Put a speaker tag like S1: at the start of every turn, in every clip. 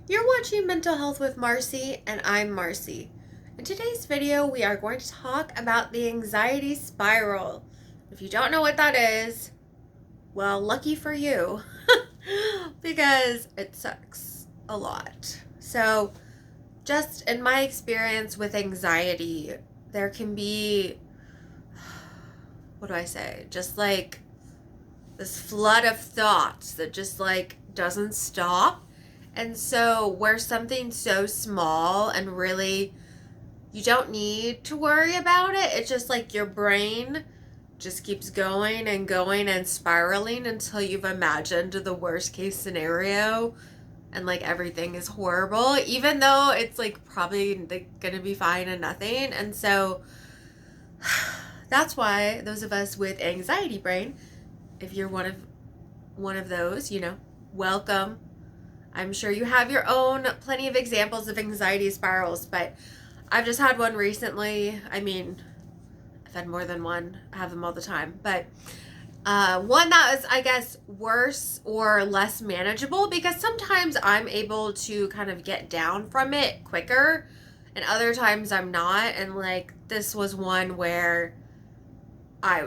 S1: You're watching Mental Health with Marcie, and I'm Marcie. In today's video, we are going to talk about the anxiety spiral. If you don't know what that is, well, lucky for you, because it sucks a lot. So, just in my experience with anxiety, there can be, what do I say, just like this flood of thoughts that just like doesn't stop. And so, where something's so small and really you don't need to worry about it, it's just like your brain just keeps going and spiraling until you've imagined the worst case scenario and like everything is horrible, even though it's like probably gonna be fine and nothing. And so, that's why those of us with anxiety brain, if you're one of those, welcome. I'm sure you have your own plenty of examples of anxiety spirals, but I've just had one recently. I mean, I've had more than one. I have them all the time. But one that was, I guess, worse or less manageable, because sometimes I'm able to kind of get down from it quicker and other times I'm not. And like this was one where I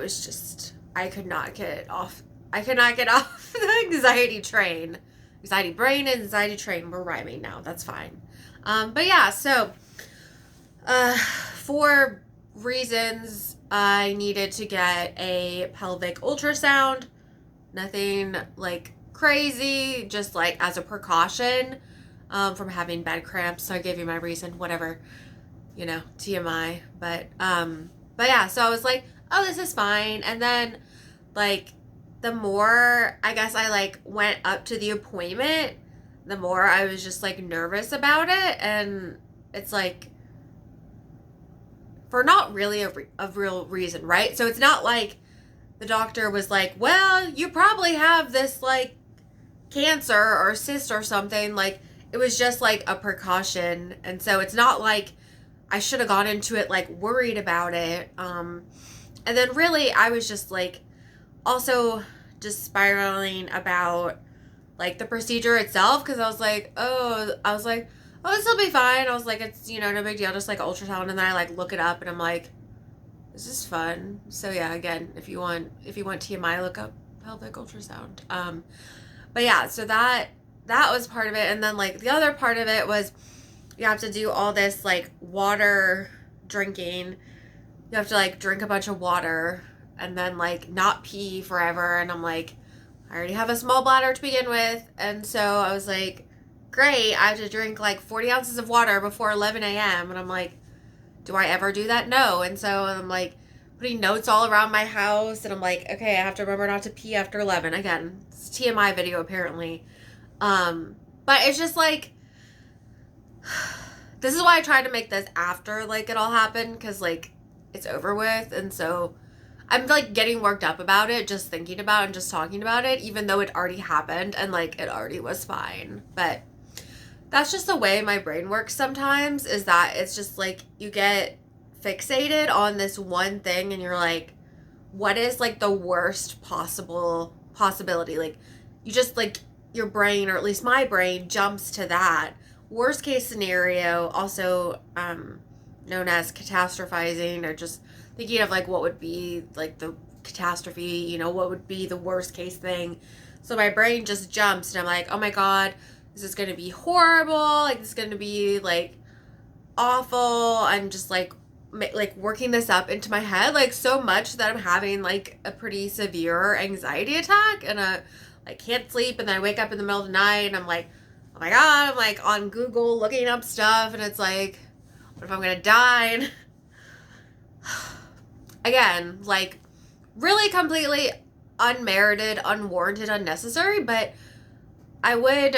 S1: could not get off. I could not get off the anxiety train. Anxiety brain and anxiety train, we're rhyming now. That's fine. But yeah, so for reasons, I needed to get a pelvic ultrasound. Nothing like crazy, just like as a precaution from having bed cramps. So I gave you my reason, whatever, TMI. But yeah, so I was like, oh, this is fine. And then like the more I guess I like went up to the appointment, the more I was just like nervous about it. And it's like for not really a real reason, right? So it's not like the doctor was like, well, you probably have this like cancer or cyst or something. Like it was just like a precaution. And so it's not like I should have gone into it like worried about it. And then really I was just like also just spiraling about like the procedure itself, because I was like, oh, this will be fine. I was like, it's no big deal, just like ultrasound. And then I like look it up and I'm like, this is fun. So yeah, again, if you want TMI, look up pelvic ultrasound. But yeah, so that was part of it. And then like the other part of it was you have to do all this like water drinking. You have to like drink a bunch of water and then like not pee forever. And I'm like, I already have a small bladder to begin with. And so I was like, great, I have to drink like 40 ounces of water before 11 a.m. And I'm like, do I ever do that? No. And so I'm like putting notes all around my house. And I'm like, okay, I have to remember not to pee after 11. Again, it's a TMI video apparently. But it's just like, this is why I tried to make this after like it all happened, because like it's over with. And so I'm like getting worked up about it, just thinking about it and just talking about it, even though it already happened and like it already was fine. But that's just the way my brain works sometimes, is that it's just like you get fixated on this one thing and you're like, what is like the worst possibility? Like you just like your brain, or at least my brain, jumps to that worst case scenario, also known as catastrophizing, or just thinking of like what would be like the catastrophe, what would be the worst case thing. So my brain just jumps and I'm like, oh my God, this is going to be horrible. Like this is going to be like awful. I'm just like working this up into my head, like so much that I'm having like a pretty severe anxiety attack, and I like can't sleep. And then I wake up in the middle of the night and I'm like, oh my God, I'm like on Google looking up stuff. And it's like, what if I'm going to die? And again, like really completely unmerited, unwarranted, unnecessary, but I would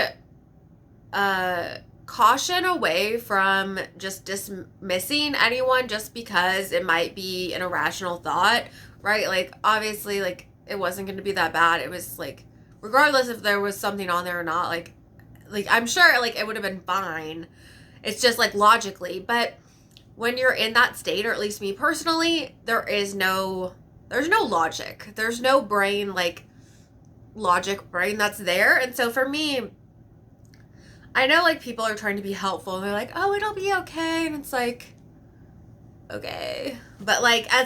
S1: caution away from just dismissing anyone just because it might be an irrational thought, right? Like obviously like it wasn't going to be that bad. It was like, regardless if there was something on there or not, like I'm sure like it would have been fine. It's just like logically, but when you're in that state, or at least me personally, there's no logic. There's no brain, like logic brain that's there. And so for me, I know like people are trying to be helpful and they're like, oh, it'll be okay. And it's like, okay. But like, I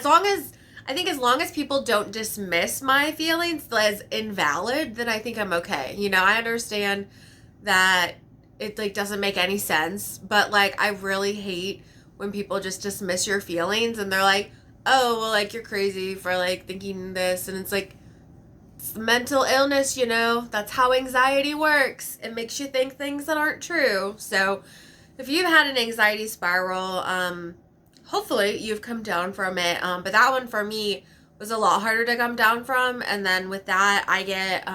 S1: think as long as people don't dismiss my feelings as invalid, then I think I'm okay. You know, I understand that it like doesn't make any sense, but like I really hate when people just dismiss your feelings and they're like, oh, well, like you're crazy for like thinking this. And it's like, it's mental illness, you know, that's how anxiety works. It makes you think things that aren't true. So if you've had an anxiety spiral, hopefully you've come down from it. But that one for me was a lot harder to come down from. And then with that, I get,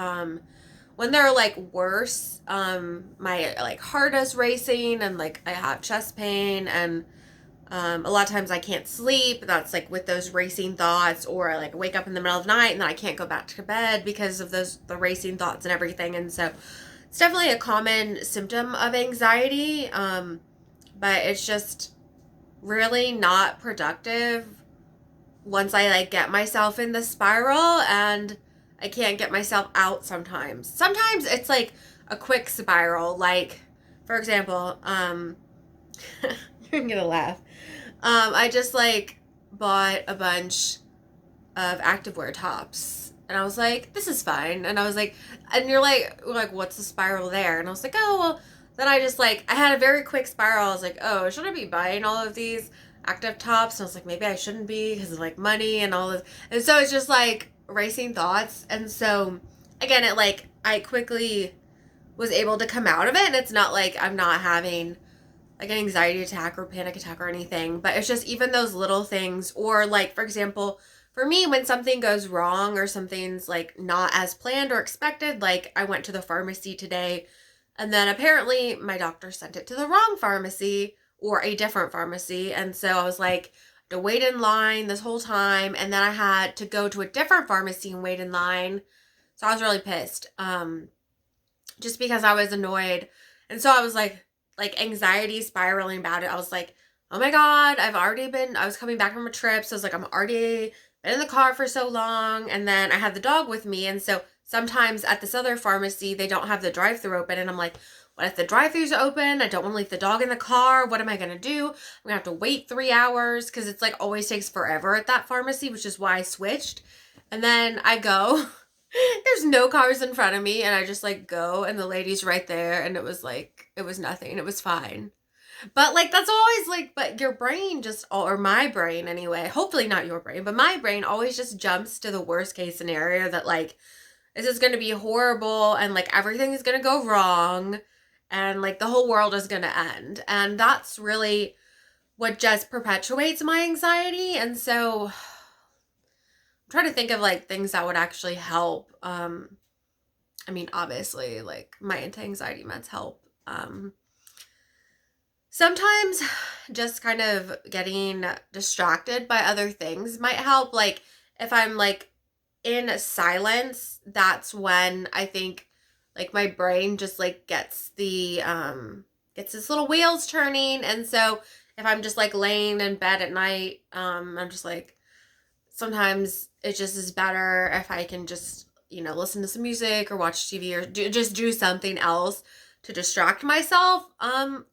S1: when they're like worse, my like heart is racing and like I have chest pain and a lot of times I can't sleep. That's like with those racing thoughts, or I like wake up in the middle of the night and then I can't go back to bed because of the racing thoughts and everything. And so it's definitely a common symptom of anxiety, but it's just really not productive once I like get myself in the spiral, and I can't get myself out sometimes. Sometimes it's like a quick spiral. Like, for example, you're gonna laugh. I just like bought a bunch of activewear tops, and I was like, this is fine. And I was like, and you're like, what's the spiral there? And I was like, oh, well, then I just like, I had a very quick spiral. I was like, oh, should I be buying all of these active tops? And I was like, maybe I shouldn't be because of like money and all this. And so it's just like racing thoughts. And so again, it like, I quickly was able to come out of it. And it's not like I'm not having like an anxiety attack or panic attack or anything, but it's just even those little things. Or like, for example, for me, when something goes wrong or something's like not as planned or expected, like I went to the pharmacy today and then apparently my doctor sent it to the wrong pharmacy or a different pharmacy. And so I was like, to wait in line this whole time. And then I had to go to a different pharmacy and wait in line. So I was really pissed, just because I was annoyed. And so I was like anxiety spiraling about it. I was like, oh my God, I was coming back from a trip. So I was like, I'm already been in the car for so long. And then I had the dog with me. And so sometimes at this other pharmacy, they don't have the drive-thru open. And I'm like, what if the drive-thru's open? I don't want to leave the dog in the car. What am I going to do? I'm going to have to wait 3 hours because it's like always takes forever at that pharmacy, which is why I switched. And then I go, there's no cars in front of me. And I just like go and the lady's right there. And it was like, it was nothing. It was fine. But like, that's always like, but your brain just, or my brain anyway, hopefully not your brain, but my brain always just jumps to the worst case scenario that like, this is going to be horrible and like everything is going to go wrong and like the whole world is going to end. And that's really what just perpetuates my anxiety. And so I'm trying to think of like things that would actually help. I mean, obviously like my anti-anxiety meds help. Sometimes just kind of getting distracted by other things might help. Like if I'm like in silence, that's when I think like my brain just like gets its little wheels turning. And so if I'm just like laying in bed at night, I'm just like, sometimes it just is better if I can just, you know, listen to some music or watch TV or just do something else to distract myself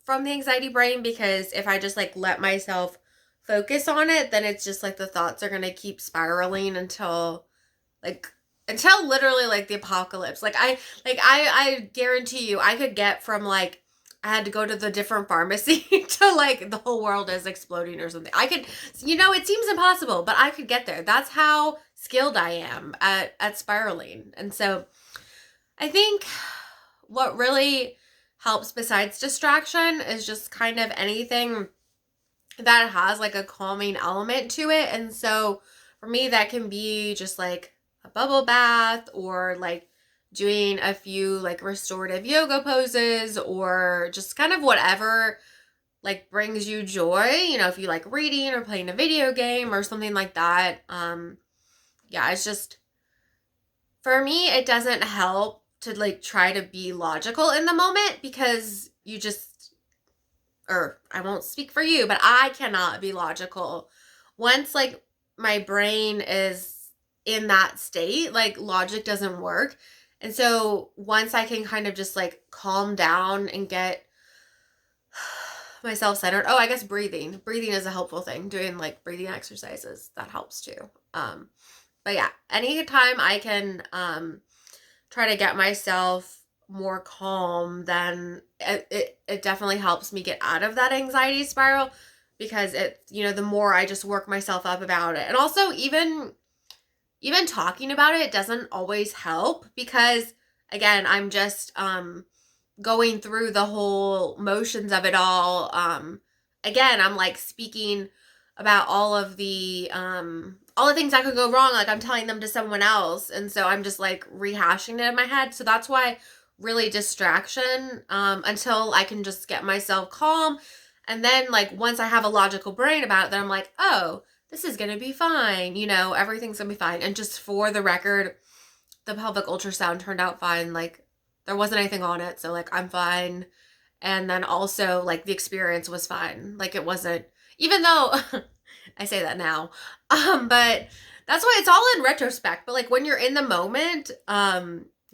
S1: from the anxiety brain. Because if I just like let myself focus on it, then it's just like the thoughts are going to keep spiraling until literally like the apocalypse. Like I guarantee you I could get from like I had to go to the different pharmacy to like the whole world is exploding or something. I could, you know, it seems impossible, but I could get there. That's how skilled I am at spiraling. And so I think what really helps besides distraction is just kind of anything that has like a calming element to it. And so for me, that can be just like a bubble bath or like doing a few like restorative yoga poses or just kind of whatever like brings you joy. You know, if you like reading or playing a video game or something like that. Yeah, it's just, for me, it doesn't help to like try to be logical in the moment because you just, or I won't speak for you, but I cannot be logical. Once like my brain is in that state, like logic doesn't work. And so once I can kind of just like calm down and get myself centered. Oh, I guess breathing. Breathing is a helpful thing. Doing like breathing exercises, that helps too. But yeah, anytime I can try to get myself more calm, then it definitely helps me get out of that anxiety spiral, because the more I just work myself up about it. And also even talking about it doesn't always help, because again, I'm just going through the whole motions of it all. Again, I'm like speaking about all the things that could go wrong, like I'm telling them to someone else, and so I'm just like rehashing it in my head. So that's why really distraction, until I can just get myself calm, and then like once I have a logical brain about it, then I'm like, oh, this is gonna be fine, everything's gonna be fine. And just for the record, the pelvic ultrasound turned out fine. Like there wasn't anything on it, so like I'm fine. And then also like the experience was fine. Like it wasn't, even though I say that now, but that's why it's all in retrospect. But like when you're in the moment,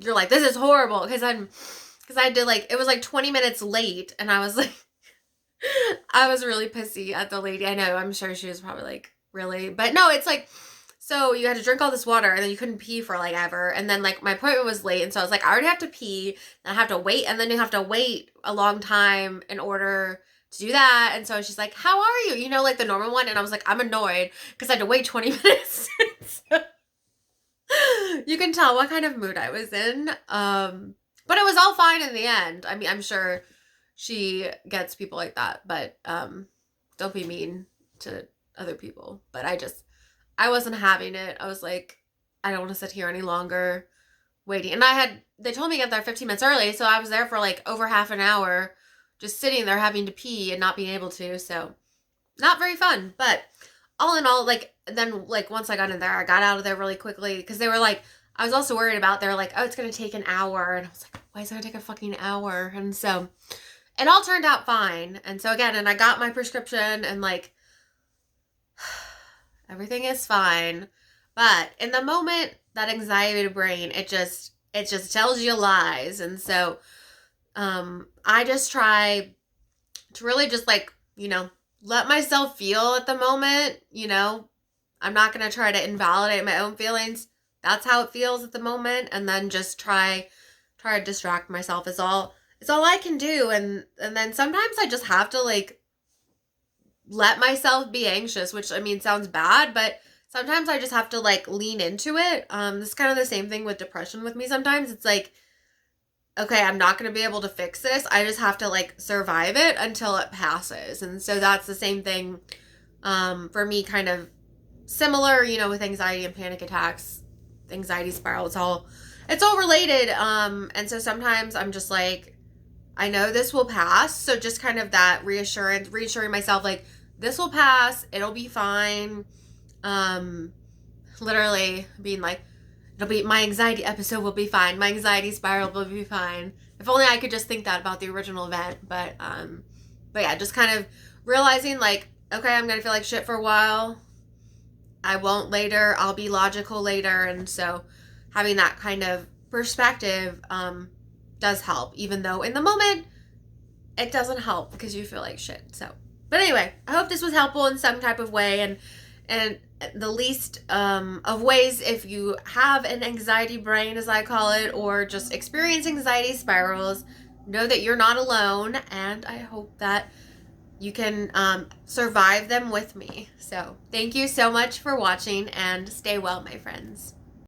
S1: you're like, this is horrible, because I did like, it was like 20 minutes late, and I was like, I was really pissy at the lady. I know, I'm sure she was probably like, really? But no, it's like, so you had to drink all this water, and then you couldn't pee for like ever. And then like my appointment was late, and so I was like, I already have to pee, and I have to wait, and then you have to wait a long time in order to do that. And so she's like, how are you? Like the normal one. And I was like, I'm annoyed because I had to wait 20 minutes. So you can tell what kind of mood I was in. But it was all fine in the end. I mean, I'm sure she gets people like that, but don't be mean to other people. But I wasn't having it. I was like, I don't want to sit here any longer waiting. And they told me to get there 15 minutes early, so I was there for like over half an hour, just sitting there having to pee and not being able to. So not very fun. But all in all, like, then like once I got in there, I got out of there really quickly, because they were like, I was also worried about, they're like, oh, it's going to take an hour. And I was like, why is it going to take a fucking hour? And so it all turned out fine. And so again, and I got my prescription, and like, everything is fine. But in the moment, that anxiety brain, it just tells you lies. And so I just try to really just like, let myself feel at the moment. I'm not going to try to invalidate my own feelings. That's how it feels at the moment. And then just try to distract myself is all I can do. And then sometimes I just have to like let myself be anxious, which I mean sounds bad, but sometimes I just have to like lean into it. This is kind of the same thing with depression with me. Sometimes it's like, okay, I'm not going to be able to fix this. I just have to like survive it until it passes. And so that's the same thing for me, kind of similar, with anxiety and panic attacks, anxiety spiral. It's all related. And so sometimes I'm just like, I know this will pass. So just kind of that reassuring myself, like, this will pass. It'll be fine. Literally being like, my anxiety episode will be fine. My anxiety spiral will be fine. If only I could just think that about the original event. But yeah, just kind of realizing like, okay, I'm going to feel like shit for a while. I won't later. I'll be logical later. And so having that kind of perspective, does help, even though in the moment it doesn't help because you feel like shit. So, but anyway, I hope this was helpful in some type of way, and the least of ways, if you have an anxiety brain, as I call it, or just experience anxiety spirals, know that you're not alone, and I hope that you can survive them with me. So thank you so much for watching, and stay well, my friends.